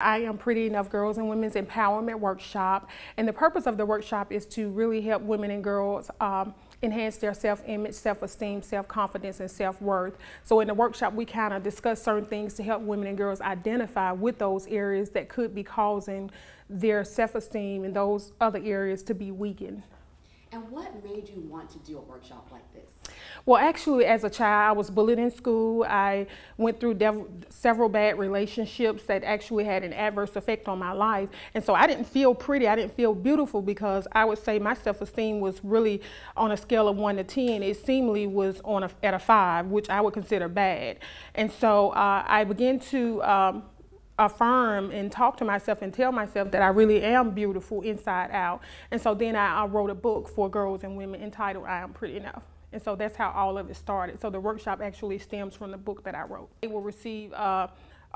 I am Pretty Enough Girls and Women's Empowerment Workshop, and the purpose of the workshop is to really help women and girls enhance their self-image, self-esteem, self-confidence, and self-worth. So in the workshop, we kind of discuss certain things to help women and girls identify with those areas that could be causing their self-esteem and those other areas to be weakened. And what made you want to do a workshop like this? Well, actually, as a child, I was bullied in school. I went through several bad relationships that actually had an adverse effect on my life. And so I didn't feel pretty, I didn't feel beautiful, because I would say my self-esteem was really on a scale of 1 to 10. It seemingly was at a 5, which I would consider bad. And so I began to affirm and talk to myself and tell myself that I really am beautiful inside out. And so then I wrote a book for girls and women entitled I Am Pretty Enough. And so that's how all of it started. So the workshop actually stems from the book that I wrote. They will receive a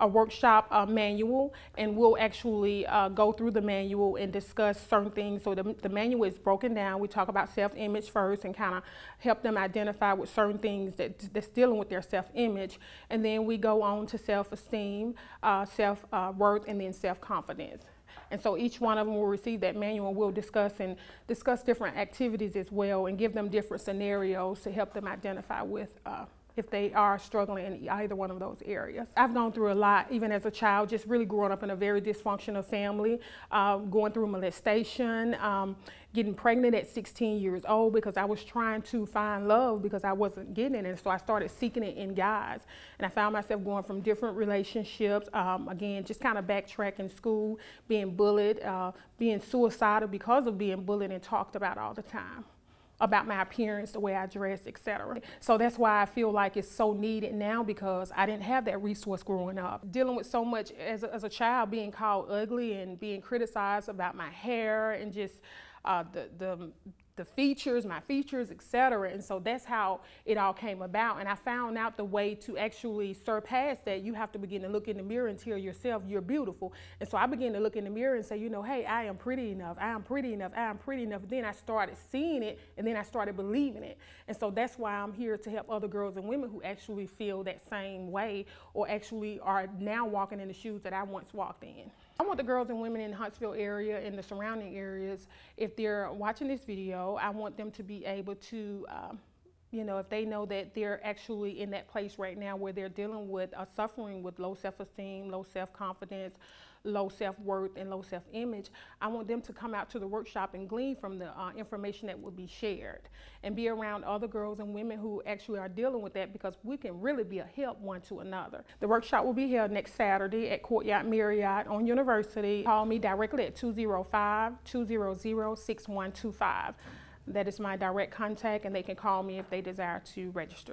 workshop manual, and we'll actually go through the manual and discuss certain things. So the manual is broken down. We talk about self-image first and kind of help them identify with certain things that's dealing with their self-image. And then we go on to self-esteem, self-worth, and then self-confidence. And so each one of them will receive that manual, and we'll discuss different activities as well, and give them different scenarios to help them identify with if they are struggling in either one of those areas. I've gone through a lot, even as a child, just really growing up in a very dysfunctional family, going through molestation, getting pregnant at 16 years old because I was trying to find love because I wasn't getting it. And so I started seeking it in guys. And I found myself going from different relationships, again, just kind of backtracking school, being bullied, being suicidal because of being bullied and talked about all the time, about my appearance, the way I dress, etc. So that's why I feel like it's so needed now, because I didn't have that resource growing up. Dealing with so much as a child, being called ugly and being criticized about my hair and just the features, my features, etc. And so that's how it all came about. And I found out the way to actually surpass that. You have to begin to look in the mirror and tell yourself you're beautiful. And so I began to look in the mirror and say, you know, hey, I am pretty enough. I am pretty enough. I am pretty enough. Then I started seeing it, and then I started believing it. And so that's why I'm here to help other girls and women who actually feel that same way, or actually are now walking in the shoes that I once walked in. I want the girls and women in the Huntsville area and the surrounding areas, if they're watching this video, I want them to be able to, you know, if they know that they're actually in that place right now where they're dealing with suffering with low self-esteem, low self-confidence, low self-worth, and low self-image, I want them to come out to the workshop and glean from the information that will be shared, and be around other girls and women who actually are dealing with that, because we can really be a help one to another. The workshop will be held next Saturday at Courtyard Marriott on University. Call me directly at 205-200-6125. That is my direct contact, and they can call me if they desire to register.